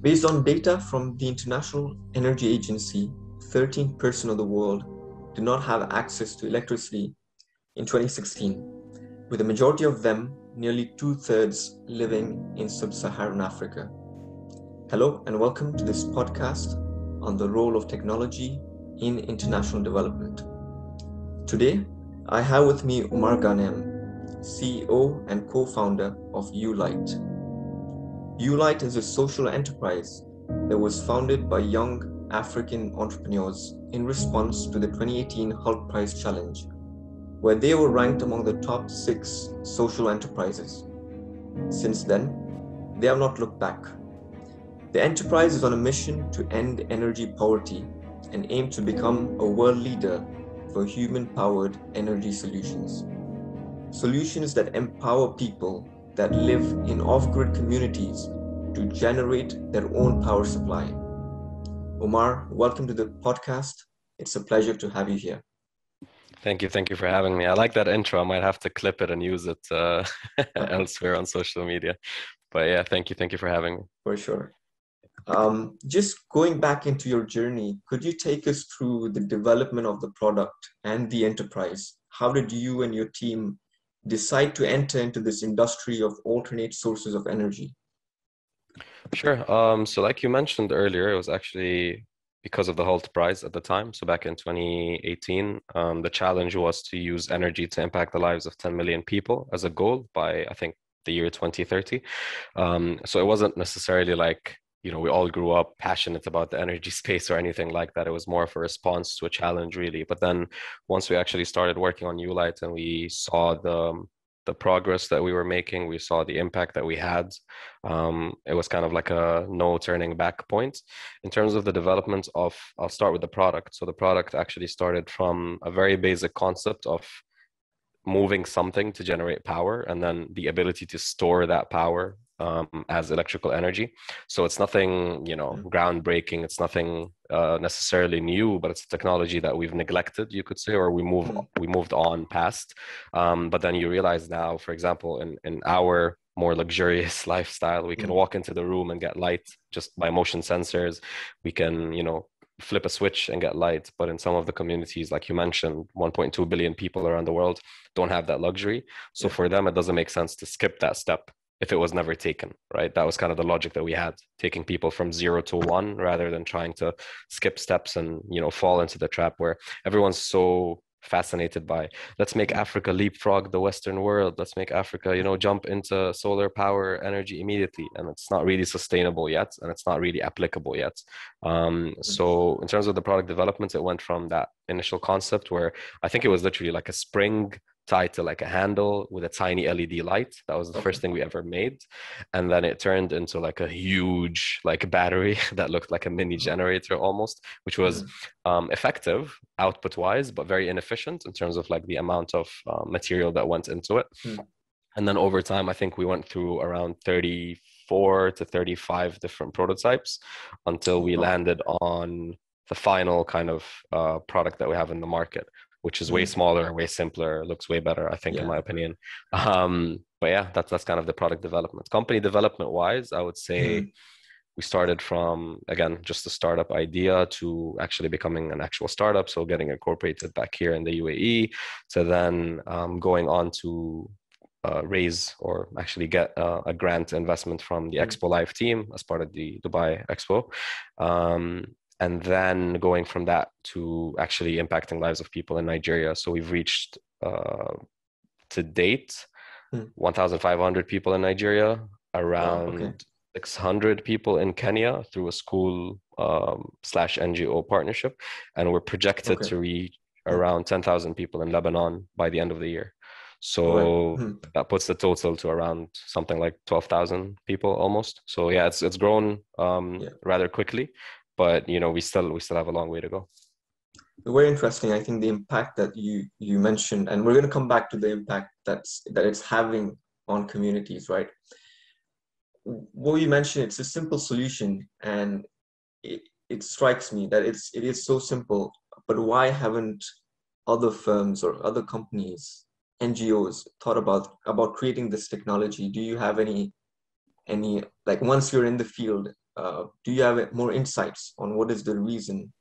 Based on data from the International Energy Agency, 13% of the world did not have access to electricity in 2016, with the majority of them, nearly 2/3, living in sub-Saharan Africa. Hello and welcome to this podcast on the role of technology in international development. Today, I have with me Omar Ghanem, CEO and co-founder of Ulight. Ulight is a social enterprise that was founded by young African entrepreneurs in response to the 2018 Hulk Prize Challenge, where they were ranked among the top 6 social enterprises. Since then, they have not looked back. The enterprise is on a mission to end energy poverty and aim to become a world leader for human-powered energy solutions. Solutions that empower people that live in off-grid communities to generate their own power supply. Omar, welcome to the podcast. It's a pleasure to have you here. Thank you for having me. I like that intro. I might have to clip it and use it elsewhere on social media. But yeah, thank you for having me. For sure. Just going back into your journey, could you take us through the development of the product and the enterprise? How did you and your team decide to enter into this industry of alternate sources of energy? Sure. So like you mentioned earlier, it was actually because of the Holt Prize at the time. So back in 2018, the challenge was to use energy to impact the lives of 10 million people as a goal by, I think, the year 2030. So it wasn't necessarily like, we all grew up passionate about the energy space or anything like that. It was more of a response to a challenge, really. But then once we actually started working on Ulight and we saw the progress that we were making, we saw the impact that we had, it was kind of like a no turning back point. In terms of the development of, I'll start with the product. So the product actually started from a very basic concept of moving something to generate power and then the ability to store that power as electrical energy. So it's nothing, groundbreaking. It's nothing necessarily new, but it's a technology that we've neglected, you could say, or we moved on past. But then you realize now, for example, in our more luxurious lifestyle, we can walk into the room and get light just by motion sensors. We can, flip a switch and get light. But in some of the communities, like you mentioned, 1.2 billion people around the world don't have that luxury. So for them, it doesn't make sense to skip that step if it was never taken, right? That was kind of the logic that we had, taking people from 0 to 1 rather than trying to skip steps and, fall into the trap where everyone's so fascinated by, let's make Africa leapfrog the Western world. Let's make Africa, jump into solar power energy immediately. And it's not really sustainable yet. And it's not really applicable yet. So in terms of the product development, it went from that initial concept where I think it was literally like a spring tied to like a handle with a tiny LED light. That was the first thing we ever made. And then it turned into like a huge like battery that looked like a mini generator almost, which was effective output wise, but very inefficient in terms of like the amount of material that went into it. And then over time, I think we went through around 34 to 35 different prototypes until we landed on the final kind of product that we have in the market, which is way smaller, way simpler, looks way better, I think, in my opinion. But yeah, that's kind of the product development. Company development wise, I would say we started from, again, just a startup idea to actually becoming an actual startup. So getting incorporated back here in the UAE, to then going on to raise or actually get a grant investment from the Expo Live team as part of the Dubai Expo. And then going from that to actually impacting lives of people in Nigeria. So we've reached, to date, 1,500 people in Nigeria, around 600 people in Kenya through a school / NGO partnership. And we're projected to reach around 10,000 people in Lebanon by the end of the year. So that puts the total to around something like 12,000 people almost. So yeah, it's grown rather quickly. But we still have a long way to go. Very interesting. I think the impact that you mentioned, and we're going to come back to the impact that it's having on communities, right? What you mentioned, it's a simple solution, and it strikes me that it is so simple. But why haven't other firms or other companies, NGOs, thought about creating this technology? Do you have any any, like once you're in the field, do you have more insights on what is the reason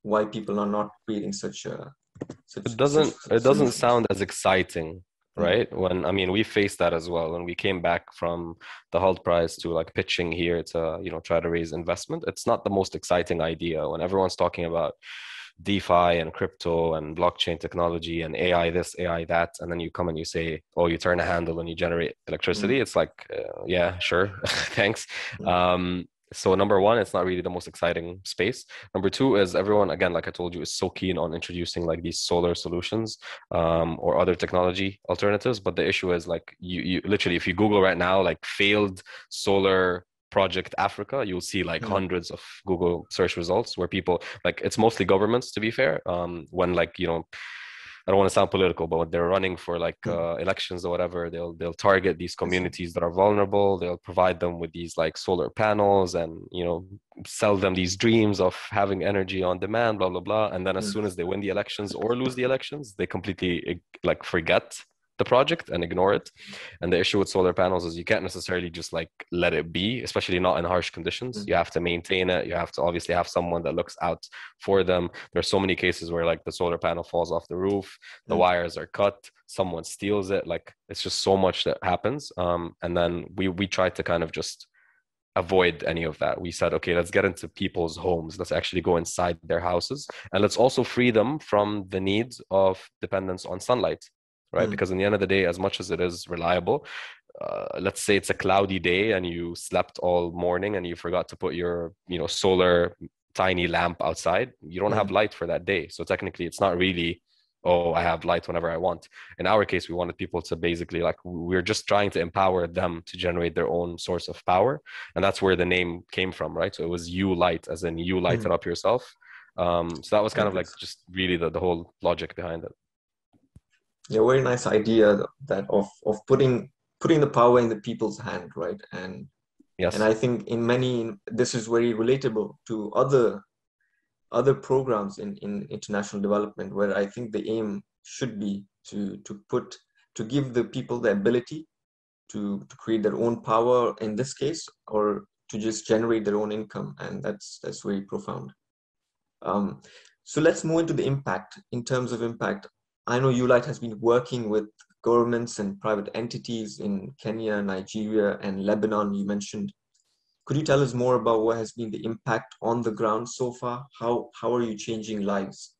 why people are not creating such It doesn't solutions? sound as exciting, Mm, right? When I mean we faced that as well when we came back from the Hult Prize to like pitching here to, try to raise investment. It's not the most exciting idea when everyone's talking about DeFi and crypto and blockchain technology and AI this, AI that, and then you come and you say, oh, you turn a handle and you generate electricity. mm, It's like, yeah, sure, thanks. mm, So number one, it's not really the most exciting space. Number two is everyone, again, like I told you, is so keen on introducing like these solar solutions or other technology alternatives. But the issue is like you literally, if you Google right now, like failed solar project Africa, you'll see like mm, hundreds of Google search results where people like it's mostly governments to be fair. When like I don't want to sound political, but when they're running for like mm. elections or whatever, they'll target these I see. communities that are vulnerable. They'll provide them with these like solar panels and sell them these dreams of having energy on demand, blah blah blah. And then as Mm, soon as they win the elections or lose the elections, they completely like forget the project and ignore it. And the issue with solar panels is you can't necessarily just like let it be, especially not in harsh conditions. mm, You have to maintain it. You have to obviously have someone that looks out for them. There's so many cases where like the solar panel falls off the roof, the mm, wires are cut, someone steals it. Like it's just so much that happens. And then we tried to kind of just avoid any of that. We said, okay, let's get into people's homes. Let's actually go inside their houses and let's also free them from the needs of dependence on sunlight, right? mm, Because in the end of the day, as much as it is reliable, let's say it's a cloudy day and you slept all morning and you forgot to put your, solar tiny lamp outside, you don't have mm, light for that day. So technically, it's not really, oh, I have light whenever I want. In our case, we wanted people to basically like, we're just trying to empower them to generate their own source of power. And that's where the name came from, right? So it was Ulight, as in you light mm. it up yourself. So that was kind Very of like nice. just really the whole logic behind it. Yeah, very nice idea that of putting the power in the people's hand, right? And Yes. I think in many, this is very relatable to other programs in international development, where I think the aim should be to give the people the ability to create their own power in this case, or to just generate their own income, and that's very profound. Um, so let's move into the impact. In terms of impact, I know Ulight has been working with governments and private entities in Kenya, Nigeria, and Lebanon, you mentioned. Could you tell us more about what has been the impact on the ground so far? How are you changing lives?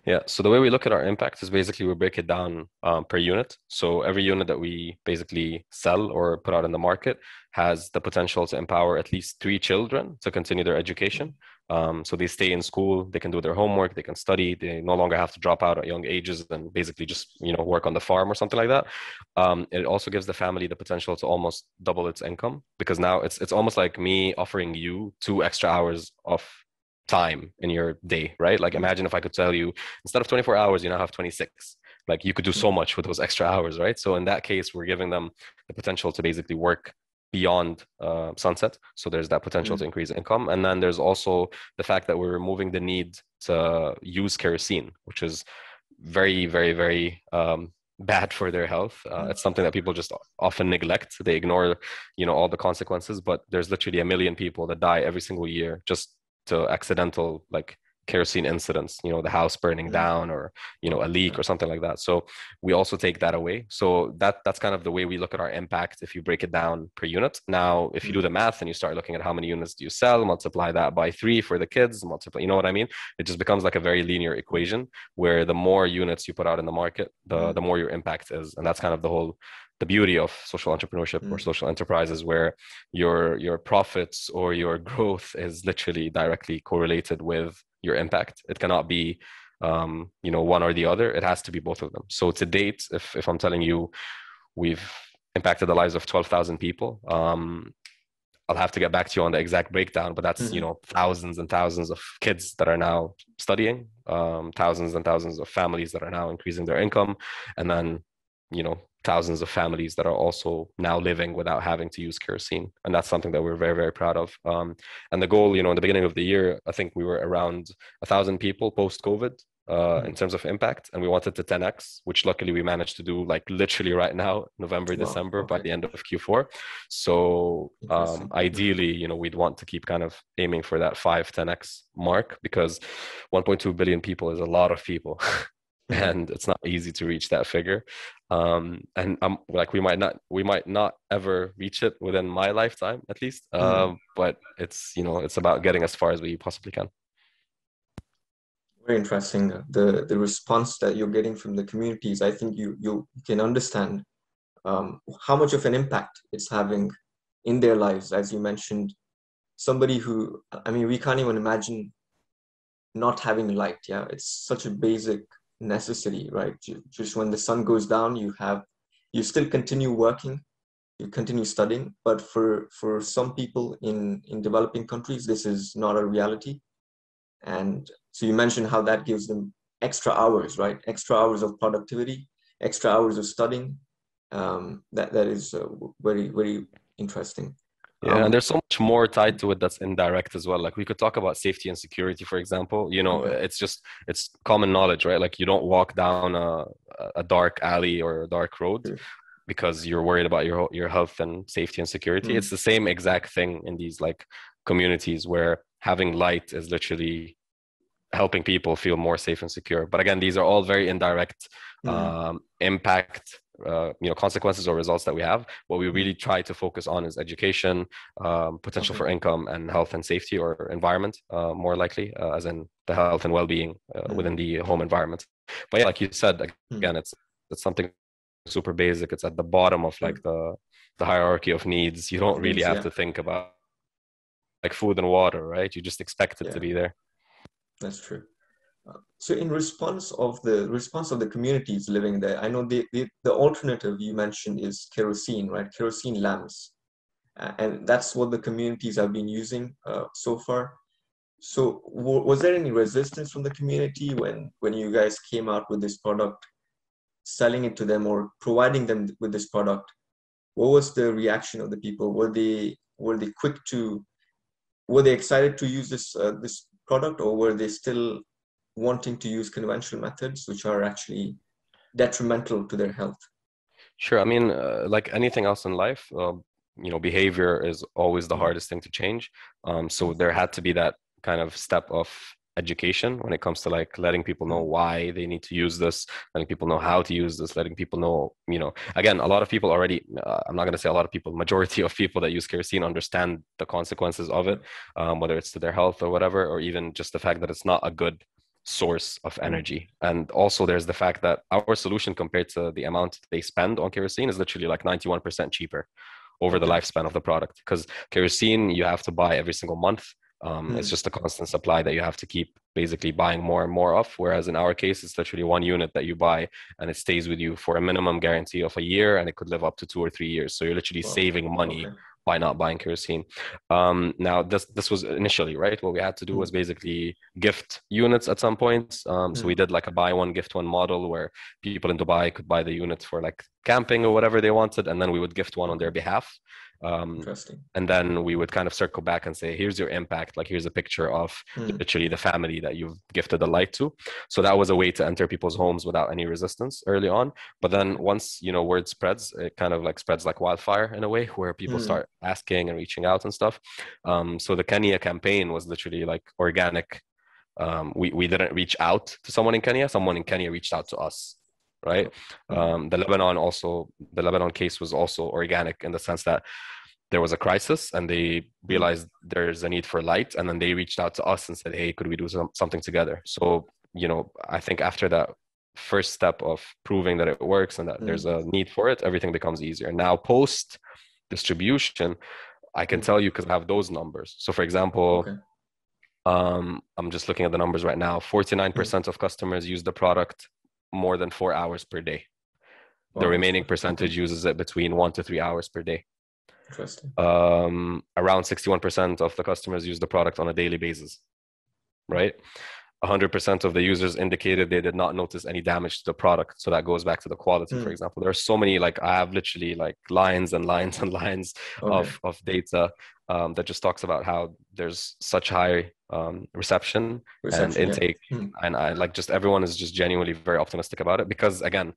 Yeah, so the way we look at our impact is basically we break it down per unit. So every unit that we basically sell or put out in the market has the potential to empower at least 3 children to continue their education. So they stay in school, they can do their homework, they can study, they no longer have to drop out at young ages and basically just work on the farm or something like that. It also gives the family the potential to almost double its income because now it's almost like me offering you 2 extra hours of time in your day, right? Like Mm, imagine if I could tell you instead of 24 hours, you now have 26. Like you could do so mm, much with those extra hours, right? So in that case, we're giving them the potential to basically work beyond sunset. So there's that potential to mm, increase income. And then there's also the fact that we're removing the need to use kerosene, which is very, very, very bad for their health. mm, It's something that people just often neglect. They ignore, all the consequences, but there's literally 1 million people that die every single year just to accidental like kerosene incidents, the house burning mm. down or, a Wow, leak yeah. or something like that. So we also take that away. So that's kind of the way we look at our impact if you break it down per unit. Now, if you do Mm, the math and you start looking at how many units do you sell, multiply that by 3 for the kids, multiply, you know what I mean? It just becomes like a very linear equation where the more units you put out in the market, the mm, more your impact is. And that's kind of the beauty of social entrepreneurship or mm, social enterprises where your profits or your growth is literally directly correlated with your impact. It cannot be one or the other. It has to be both of them. So to date, if I'm telling you we've impacted the lives of 12,000 people, I'll have to get back to you on the exact breakdown, but that's, mm, thousands and thousands of kids that are now studying, thousands and thousands of families that are now increasing their income, and then, thousands of families that are also now living without having to use kerosene. And that's something that we're very, very proud of. And the goal, in the beginning of the year, I think we were around 1,000 people post-COVID. in terms of impact, and we wanted to 10x, which luckily we managed to do like literally right now, November, Wow. December, by Okay. the end of Q4. So Interesting. ideally, we'd want to keep kind of aiming for that 5-10x mark, because 1.2 billion people is a lot of people. And it's not easy to reach that figure. And I'm like, we might not ever reach it within my lifetime, at least. But it's about getting as far as we possibly can. Very interesting. The response that you're getting from the communities, I think you can understand how much of an impact it's having in their lives. As you mentioned, somebody who, I mean, we can't even imagine not having light. Yeah, it's such a basic necessity, right? Just when the sun goes down, you still continue working, you continue studying, but for some people in developing countries, this is not a reality. And so you mentioned how that gives them extra hours, right? Extra hours of productivity, extra hours of studying. That is very, very interesting. Yeah, and there's so much more tied to it that's indirect as well. Like we could talk about safety and security, for example. Okay. It's common knowledge, right? Like you don't walk down a dark alley or a dark road True. because you're worried about your health and safety and security. It's the same exact thing in these like communities where having light is literally helping people feel more safe and secure. But again, these are all very indirect impact, consequences or results that we have. What we really try to focus on is education, potential for income, and health and safety, or environment, more likely, as in the health and well-being within the home environment. But yeah, like you said, again, it's something super basic. It's at the bottom of like the hierarchy of needs. You don't really have to think about like food and water, right? You just expect it to be there. That's true. So in response of the communities living there, I know the alternative you mentioned is kerosene, right? Kerosene lamps. And that's what the communities have been using so far. So was there any resistance from the community when you guys came out with this product, selling it to them or providing them with this product? What was the reaction of the people? Were they excited to use this product, or were they still wanting to use conventional methods, which are actually detrimental to their health? Sure. I mean, like anything else in life, behavior is always the hardest thing to change. So there had to be that kind of step of education when it comes to like letting people know why they need to use this, letting people know how to use this, letting people know, again, a lot of people already, I'm not going to say a lot of people, majority of people that use kerosene understand the consequences of it, whether it's to their health or whatever, or even just the fact that it's not a good source of energy. And also there's the fact that our solution compared to the amount they spend on kerosene is literally like 91% cheaper over the lifespan of the product, because kerosene you have to buy every single month. It's just a constant supply that you have to keep basically buying more and more of, whereas in our case it's literally one unit that you buy and it stays with you for a minimum guarantee of a year, and it could live up to 2 or 3 years. So you're literally saving money by not buying kerosene. Now this was initially, right, what we had to do was basically gift units at some point. So we did like a buy one gift one model where people in Dubai could buy the units for like camping or whatever they wanted, and then we would gift one on their behalf. Interesting. And then we would kind of circle back and say, here's your impact, like here's a picture of literally the family that you've gifted the light to. So that was a way to enter people's homes without any resistance early on. But then once word spreads, it kind of like spreads like wildfire in a way, where people start asking and reaching out and stuff. So the Kenya campaign was literally like organic. We didn't reach out to someone in Kenya reached out to us, right? The Lebanon case was also organic in the sense that there was a crisis and they realized there's a need for light, and then they reached out to us and said, hey, could we do something together? So I think after that first step of proving that it works and that there's a need for it, everything becomes easier. Now post distribution, I can tell you because I have those numbers. So for example, I'm just looking at the numbers right now. 49% of customers use the product more than 4 hours per day. The remaining percentage uses it between 1 to 3 hours per day. Interesting. Around 61% of the customers use the product on a daily basis, right? 100% of the users indicated they did not notice any damage to the product. So that goes back to the quality, for example. There are so many, like I have literally like lines and lines and lines Okay. of data that just talks about how there's such high reception and intake. Yeah. And I like just everyone is just genuinely very optimistic about it because again,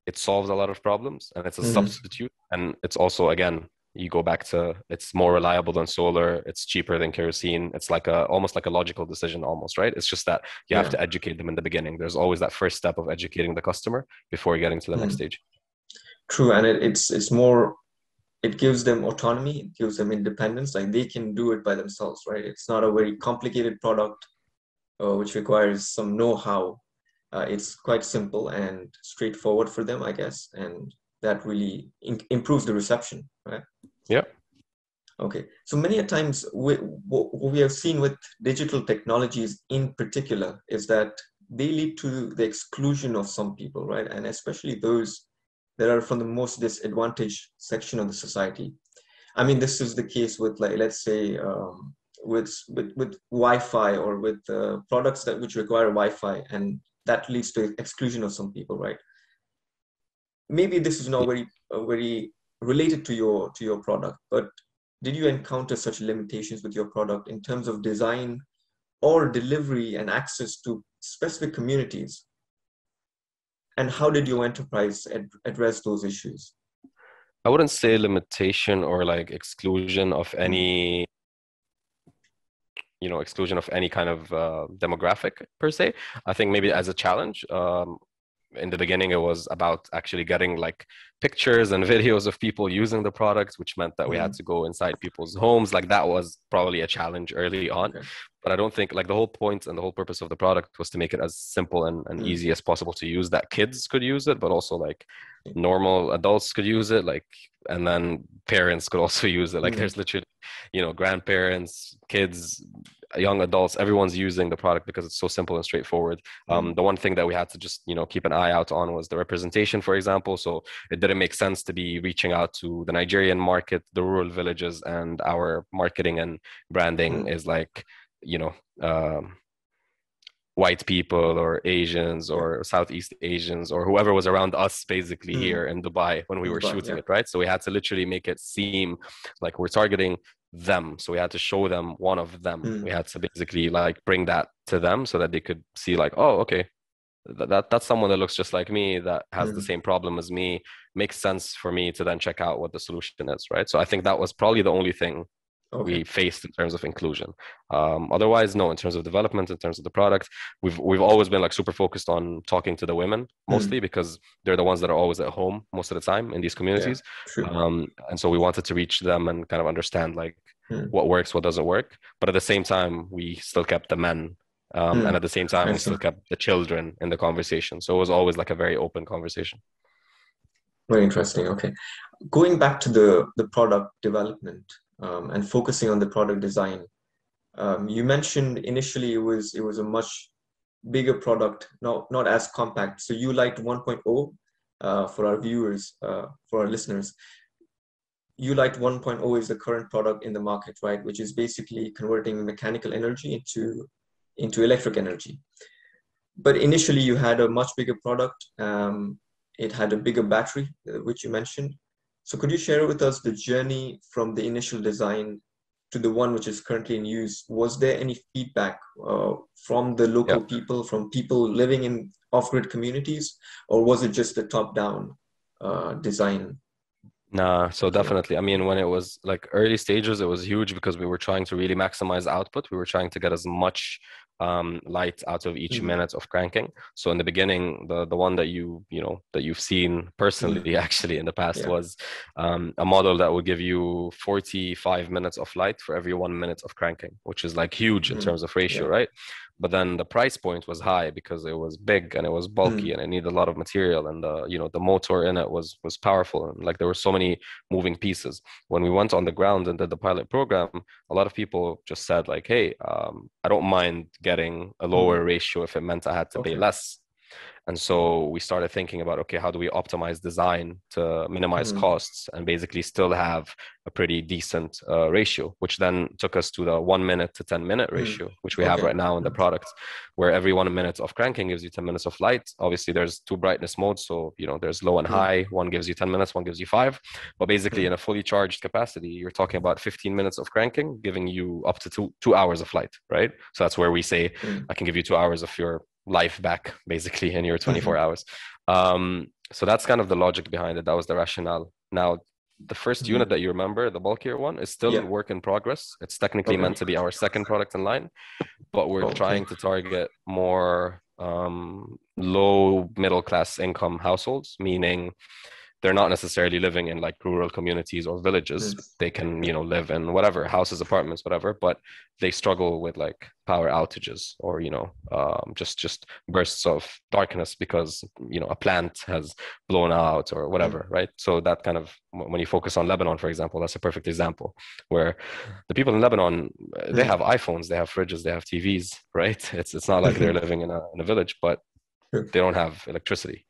it solves a lot of problems and it's a substitute. And it's also, again, you go back to it's more reliable than solar, it's cheaper than kerosene. It's like almost like a logical decision almost, right? It's just that you have to educate them in the beginning. There's always that first step of educating the customer before getting to the next stage. True. And it's more, it gives them autonomy, it gives them independence, like they can do it by themselves, right? It's not a very complicated product which requires some know-how. It's quite simple and straightforward for them, I guess, and that really improves the reception, right? Yeah. Okay. So many a times what we have seen with digital technologies in particular is that they lead to the exclusion of some people, right? And especially those that are from the most disadvantaged section of the society. I mean, this is the case with, like, let's say, with Wi-Fi or with products which require Wi-Fi, and that leads to exclusion of some people, right? Maybe this is not very related to your product, but did you encounter such limitations with your product in terms of design or delivery and access to specific communities? And how did your enterprise address those issues? I wouldn't say limitation or like exclusion of any exclusion of any kind of demographic per se. I think maybe as a challenge, in the beginning, it was about actually getting like pictures and videos of people using the product, which meant that we had to go inside people's homes. Like that was probably a challenge early on. Okay. But I don't think like the whole point and the whole purpose of the product was to make it as simple and easy as possible to use, that kids could use it, but also like normal adults could use it, like, and then parents could also use it. Like there's literally, grandparents, kids, young adults, everyone's using the product because it's so simple and straightforward. The one thing that we had to just, keep an eye out on was the representation, for example. So it didn't make sense to be reaching out to the Nigerian market, the rural villages, and our marketing and branding is like, white people or Asians or Southeast Asians or whoever was around us basically here in Dubai when we were shooting it, right? So we had to literally make it seem like we're targeting them. So we had to show them one of them. We had to basically like bring that to them so that they could see like, oh, okay, that's someone that looks just like me, that has the same problem as me. Makes sense for me to then check out what the solution is, right? So I think that was probably the only thing we faced in terms of inclusion. Otherwise, no, in terms of development, in terms of the product, we've always been like super focused on talking to the women mostly because they're the ones that are always at home most of the time in these communities. And so we wanted to reach them and kind of understand like what works, what doesn't work. But at the same time, we still kept the men. And at the same time, we still kept the children in the conversation. So it was always like a very open conversation. Very interesting. Okay. Going back to the product development, and focusing on the product design. You mentioned initially it was a much bigger product, not as compact. So Ulight 1.0, for our viewers, for our listeners, Ulight 1.0 is the current product in the market, right? Which is basically converting mechanical energy into electric energy. But initially you had a much bigger product. It had a bigger battery, which you mentioned. So could you share with us the journey from the initial design to the one which is currently in use? Was there any feedback from the local people, from people living in off-grid communities, or was it just the top-down design? Nah, so definitely. I mean, when it was like early stages, it was huge because we were trying to really maximize output. We were trying to get as much light out of each minute of cranking. So in the beginning, the one that you've seen personally actually in the past was a model that would give you 45 minutes of light for every 1 minute of cranking, which is like huge in terms of ratio, right? But then the price point was high because it was big and it was bulky and it needed a lot of material, and the motor in it was powerful, and like there were so many moving pieces. When we went on the ground and did the pilot program, a lot of people just said like, hey, I don't mind getting a lower ratio if it meant I had to pay less. And so we started thinking about, okay, how do we optimize design to minimize costs and basically still have a pretty decent ratio, which then took us to the 1 minute to 10 minute ratio, which we have right now in the product, where every 1 minute of cranking gives you 10 minutes of light. Obviously, there's 2 brightness modes. So, there's low and high. One gives you 10 minutes, one gives you 5. But basically, in a fully charged capacity, you're talking about 15 minutes of cranking, giving you up to 2 hours of light, right? So that's where we say, I can give you 2 hours of your life back, basically, in your 24 hours. So that's kind of the logic behind it. That was the rationale. Now, the first unit that you remember, the bulkier one, is still work in progress. It's technically meant to be our second product in line, but we're trying to target more low middle class income households, meaning they're not necessarily living in like rural communities or villages. They can, live in whatever, houses, apartments, whatever, but they struggle with like power outages or, just bursts of darkness because, a plant has blown out or whatever, right? So that kind of, when you focus on Lebanon, for example, that's a perfect example where the people in Lebanon, they have iPhones, they have fridges, they have TVs, right? It's not like they're living in a village, but they don't have electricity.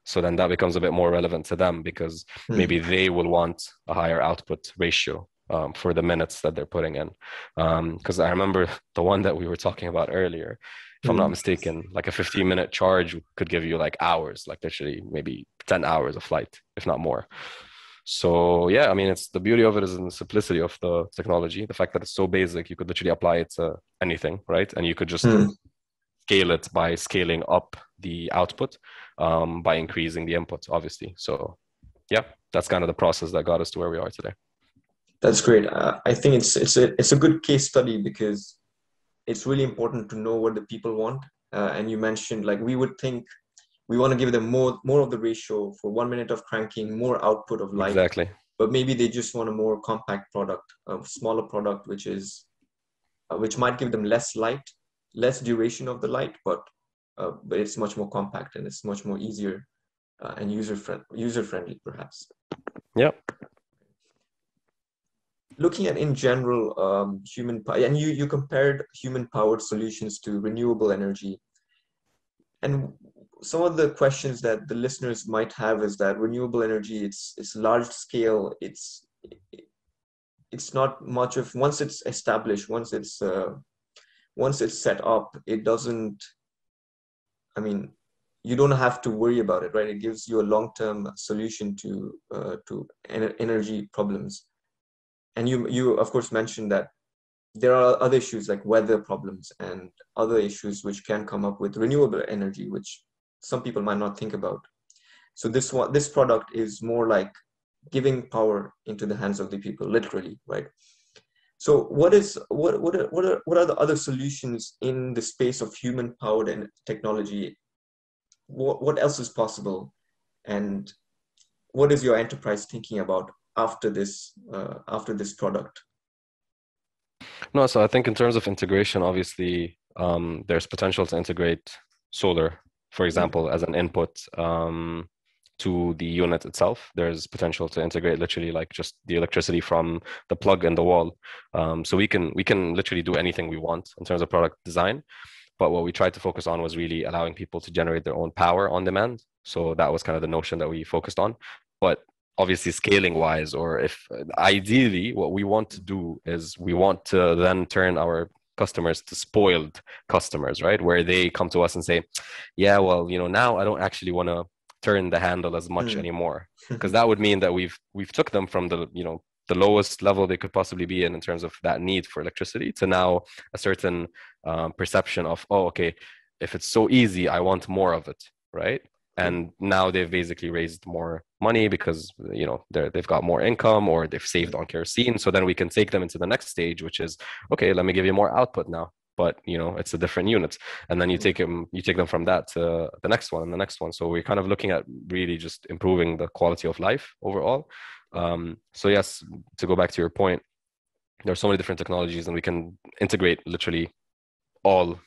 So then that becomes a bit more relevant to them because maybe they will want a higher output ratio for the minutes that they're putting in. Because I remember the one that we were talking about earlier, if I'm not mistaken, like a 15-minute charge could give you like hours, like literally maybe 10 hours of flight, if not more. So yeah, I mean, it's the beauty of it is in the simplicity of the technology, the fact that it's so basic, you could literally apply it to anything, right? And you could just scale it by scaling up the output by increasing the input, obviously. So yeah, that's kind of the process that got us to where we are today. That's great. I think it's a good case study because it's really important to know what the people want. And you mentioned, like, we would think we want to give them more of the ratio for 1 minute of cranking, more output of light. Exactly. But maybe they just want a more compact product, a smaller product, which might give them less light, less duration of the light, but it's much more compact and it's much more easier and user friendly, perhaps. Yeah. Looking at in general and you compared human powered solutions to renewable energy, and some of the questions that the listeners might have is that renewable energy, it's large scale, it's not much of, once it's established, once it's set up, it doesn't, I mean, you don't have to worry about it, right? It gives you a long-term solution to energy problems. And you of course mentioned that there are other issues like weather problems and other issues which can come up with renewable energy, which some people might not think about. So this product is more like giving power into the hands of the people, literally, right? So what are the other solutions in the space of human powered and technology? What else is possible, and what is your enterprise thinking about after this product? No, so I think in terms of integration, obviously, there's potential to integrate solar, for example, as an input to the unit itself. There's potential to integrate literally like just the electricity from the plug in the wall. So we can literally do anything we want in terms of product design. But what we tried to focus on was really allowing people to generate their own power on demand. So that was kind of the notion that we focused on. But obviously scaling wise, or if ideally what we want to do is we want to then turn our customers to spoiled customers, right? Where they come to us and say, yeah, well, now I don't actually want to turn the handle as much anymore, because that would mean that we've took them from the lowest level they could possibly be in terms of that need for electricity to now a certain perception of, oh, okay, if it's so easy, I want more of it, right? And now they've basically raised more money because they've got more income or they've saved on kerosene. So then we can take them into the next stage, which is, okay, let me give you more output now, but it's a different unit. And then you take them from that to the next one and the next one. So we're kind of looking at really just improving the quality of life overall. So yes, to go back to your point, there are so many different technologies and we can integrate literally all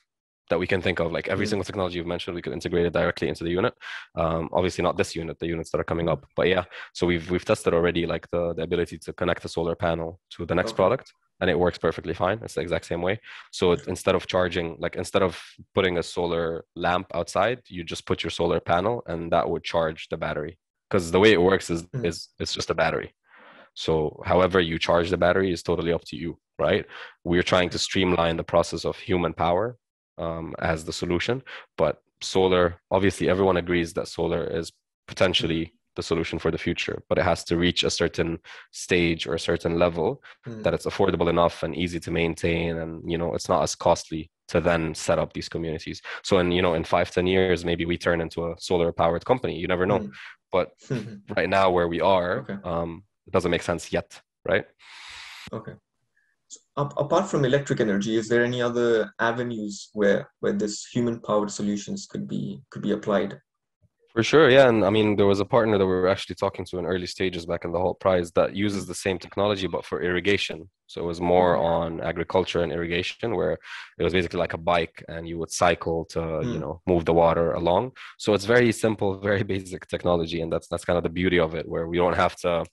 that we can think of, like every single technology you've mentioned, we could integrate it directly into the unit. Obviously not this unit, the units that are coming up, but yeah. So we've tested already like the ability to connect the solar panel to the next product. and it works perfectly fine. It's the exact same way. So instead of putting a solar lamp outside, you just put your solar panel and that would charge the battery. Because the way it works is it's just a battery. So however you charge the battery is totally up to you, right? We're trying to streamline the process of human power as the solution, but solar, obviously everyone agrees that solar is potentially the solution for the future, but it has to reach a certain stage or a certain level that it's affordable enough and easy to maintain, and it's not as costly to then set up these communities. So in 5-10 years maybe we turn into a solar powered company, you never know. But right now where we are, it doesn't make sense yet, right? Okay. So apart from electric energy, is there any other avenues where this human powered solutions could be applied? For sure, yeah. And I mean, there was a partner that we were actually talking to in early stages back in the whole prize that uses the same technology, but for irrigation. So it was more on agriculture and irrigation, where it was basically like a bike and you would cycle to, move the water along. So it's very simple, very basic technology. And that's kind of the beauty of it, where we don't have to,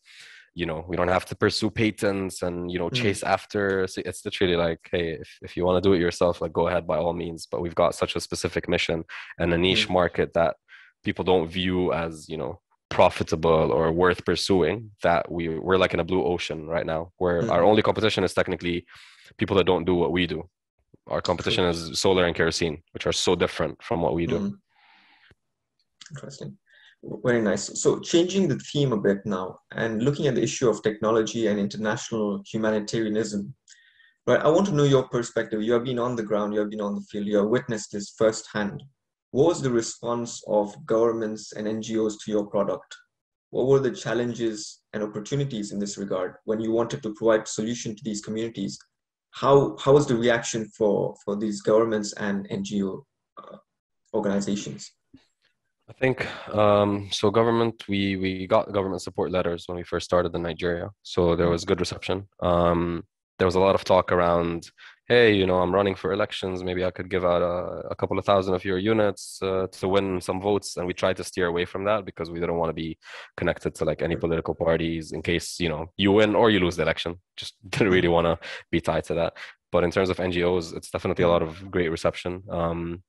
we don't have to pursue patents and, chase after. So it's literally like, hey, if you want to do it yourself, like go ahead by all means. But we've got such a specific mission and a niche market that people don't view as profitable or worth pursuing, that we're like in a blue ocean right now, where our only competition is technically people that don't do what we do. Our competition is solar and kerosene, which are so different from what we do. Interesting. Very nice. So changing the theme a bit now and looking at the issue of technology and international humanitarianism, right? I want to know your perspective. You have been on the ground, you have been on the field, you have witnessed this firsthand. What was the response of governments and NGOs to your product? What were the challenges and opportunities in this regard when you wanted to provide solution to these communities? How was the reaction for these governments and NGO organizations? I think so. Government, we got government support letters when we first started in Nigeria, so there was good reception. There was a lot of talk around, hey, I'm running for elections. Maybe I could give out a couple of thousand of your units to win some votes. And we tried to steer away from that because we didn't want to be connected to like any political parties in case, you win or you lose the election. Just didn't really want to be tied to that. But in terms of NGOs, it's definitely a lot of great reception.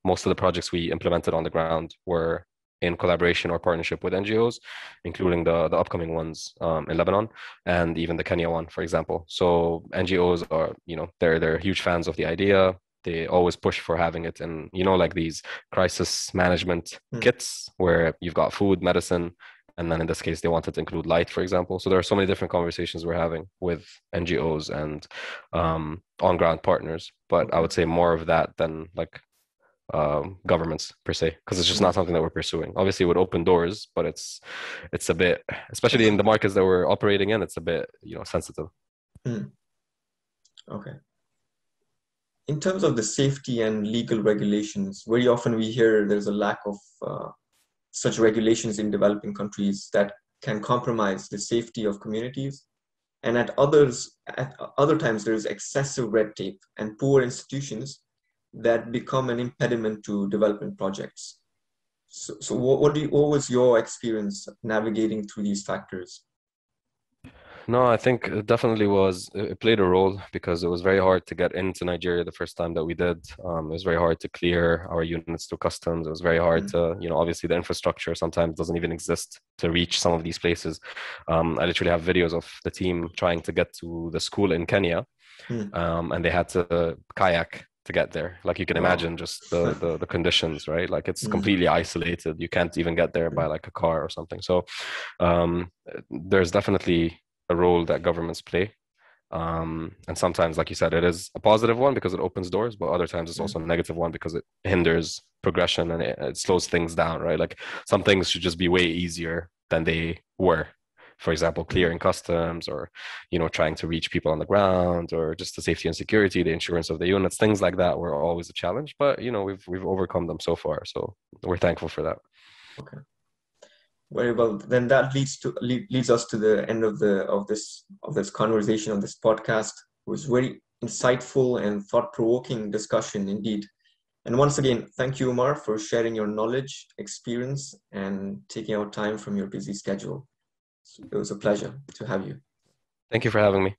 Most of the projects we implemented on the ground were in collaboration or partnership with NGOs, including the upcoming ones in Lebanon and even the Kenya one, for example. So NGOs are, they're huge fans of the idea. They always push for having it in, like these crisis management kits where you've got food, medicine, and then in this case, they wanted to include light, for example. So there are so many different conversations we're having with NGOs and on-ground partners. But I would say more of that than like governments per se, because it's just not something that we're pursuing. Obviously it would open doors, but it's a bit, especially in the markets that we're operating in, it's a bit sensitive. Okay. In terms of the safety and legal regulations, very often we hear there's a lack of such regulations in developing countries that can compromise the safety of communities, and at other times there's excessive red tape and poor institutions that become an impediment to development projects. So what was your experience navigating through these factors? No, I think it definitely it played a role because it was very hard to get into Nigeria the first time that we did. It was very hard to clear our units through customs. It was very hard to, obviously the infrastructure sometimes doesn't even exist to reach some of these places. I literally have videos of the team trying to get to the school in Kenya, and they had to kayak to get there. Like you can imagine just the conditions, right? Like it's completely isolated. You can't even get there by like a car or something. So there's definitely a role that governments play. And sometimes, like you said, it is a positive one because it opens doors, but other times it's also a negative one because it hinders progression and it slows things down, right? Like some things should just be way easier than they were. For example, clearing customs or, trying to reach people on the ground or just the safety and security, the insurance of the units, things like that were always a challenge, but, we've overcome them so far. So we're thankful for that. Okay. Very well. Then that leads us to the end of this conversation, of this podcast. It was very insightful and thought-provoking discussion indeed. And once again, thank you, Omar, for sharing your knowledge, experience, and taking out time from your busy schedule. It was a pleasure to have you. Thank you for having me.